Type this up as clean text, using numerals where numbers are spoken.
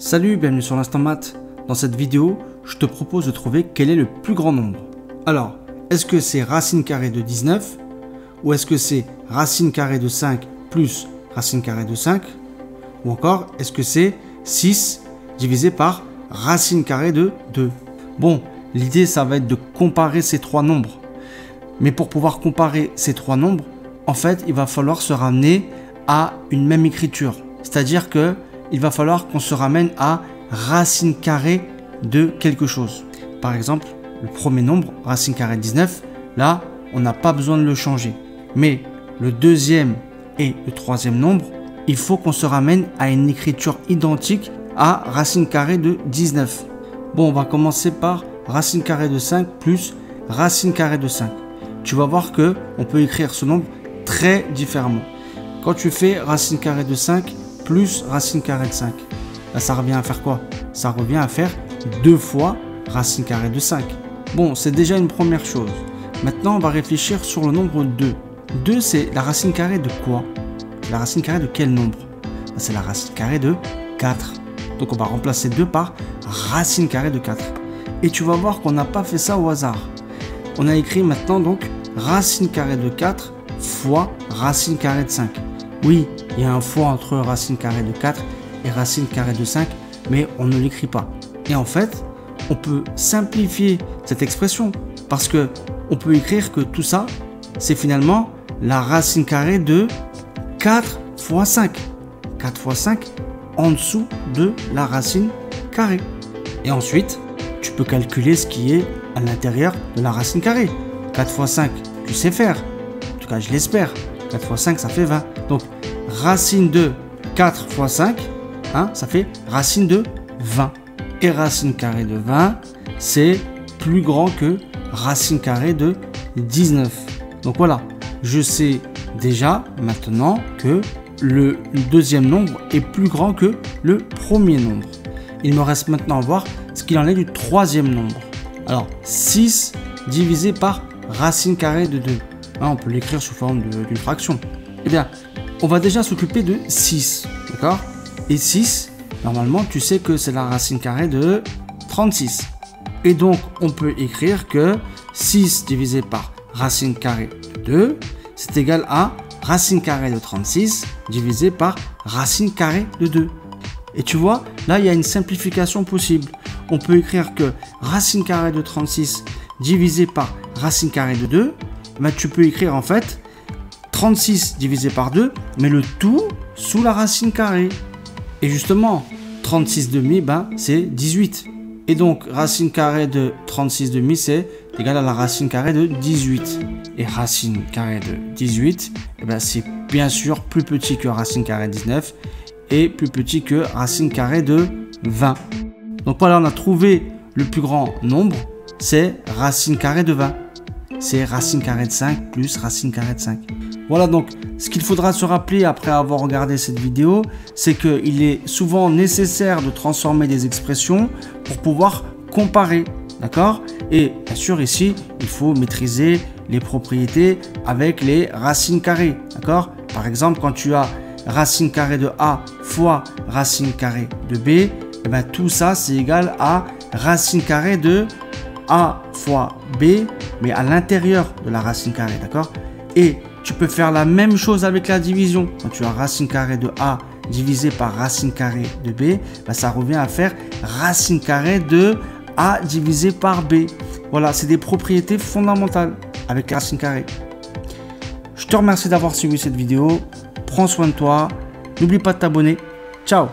Salut, bienvenue sur l'Instant Maths. Dans cette vidéo, je te propose de trouver quel est le plus grand nombre. Alors, est-ce que c'est racine carrée de 19 ou est-ce que c'est racine carrée de 5 plus racine carrée de 5 ou encore est-ce que c'est 6 divisé par racine carrée de 2? Bon, l'idée ça va être de comparer ces trois nombres. Mais pour pouvoir comparer ces trois nombres, en fait, il va falloir se ramener à une même écriture. C'est-à-dire que il va falloir qu'on se ramène à racine carrée de quelque chose. Par exemple, le premier nombre, racine carrée de 19, là, on n'a pas besoin de le changer. Mais le deuxième et le troisième nombre, il faut qu'on se ramène à une écriture identique à racine carrée de 19. Bon, on va commencer par racine carrée de 5 plus racine carrée de 5. Tu vas voir que on peut écrire ce nombre très différemment. Quand tu fais racine carrée de 5 plus racine carrée de 5, là, ça revient à faire quoi? Ça revient à faire 2 fois racine carrée de 5. Bon, c'est déjà une première chose. Maintenant, on va réfléchir sur le nombre 2. 2, c'est la racine carrée de quoi? La racine carrée de quel nombre? C'est la racine carrée de 4. Donc, on va remplacer 2 par racine carrée de 4. Et tu vas voir qu'on n'a pas fait ça au hasard. On a écrit maintenant donc racine carrée de 4 fois racine carrée de 5. Oui, il y a un fois entre racine carrée de 4 et racine carrée de 5, mais on ne l'écrit pas. Et en fait, on peut simplifier cette expression parce que on peut écrire que tout ça, c'est finalement la racine carrée de 4 fois 5. 4 fois 5 en dessous de la racine carrée. Et ensuite, tu peux calculer ce qui est à l'intérieur de la racine carrée. 4 fois 5, tu sais faire. En tout cas, je l'espère. 4 fois 5, ça fait 20. Donc, racine de 4 fois 5, ça fait racine de 20. Et racine carrée de 20, c'est plus grand que racine carrée de 19. Donc voilà, je sais déjà maintenant que le deuxième nombre est plus grand que le premier nombre. Il me reste maintenant à voir ce qu'il en est du troisième nombre. Alors, 6 divisé par racine carrée de 2. On peut l'écrire sous forme d'une fraction. Eh bien, on va déjà s'occuper de 6. D'accord? Et 6, normalement, tu sais que c'est la racine carrée de 36. Et donc, on peut écrire que 6 divisé par racine carrée de 2, c'est égal à racine carrée de 36 divisé par racine carrée de 2. Et tu vois, là, il y a une simplification possible. On peut écrire que racine carrée de 36 divisé par racine carrée de 2, ben, tu peux écrire en fait 36 divisé par 2, mais le tout sous la racine carrée. Et justement, 36 demi, ben, c'est 18. Et donc, racine carrée de 36 demi, c'est égal à la racine carrée de 18. Et racine carrée de 18, eh ben, c'est bien sûr plus petit que racine carrée de 19 et plus petit que racine carrée de 20. Donc voilà, on a trouvé le plus grand nombre, c'est racine carrée de 20. C'est racine carrée de 5 plus racine carrée de 5. Voilà, donc ce qu'il faudra se rappeler après avoir regardé cette vidéo, c'est qu'il est souvent nécessaire de transformer des expressions pour pouvoir comparer. D'accord? Et bien sûr ici, il faut maîtriser les propriétés avec les racines carrées. D'accord? Par exemple, quand tu as racine carrée de A fois racine carrée de B, et bien tout ça c'est égal à racine carrée de A fois B, mais à l'intérieur de la racine carrée, d'accord? Et tu peux faire la même chose avec la division. Quand tu as racine carrée de A divisé par racine carrée de B, ben ça revient à faire racine carrée de A divisé par B. Voilà, c'est des propriétés fondamentales avec la racine carrée. Je te remercie d'avoir suivi cette vidéo. Prends soin de toi. N'oublie pas de t'abonner. Ciao!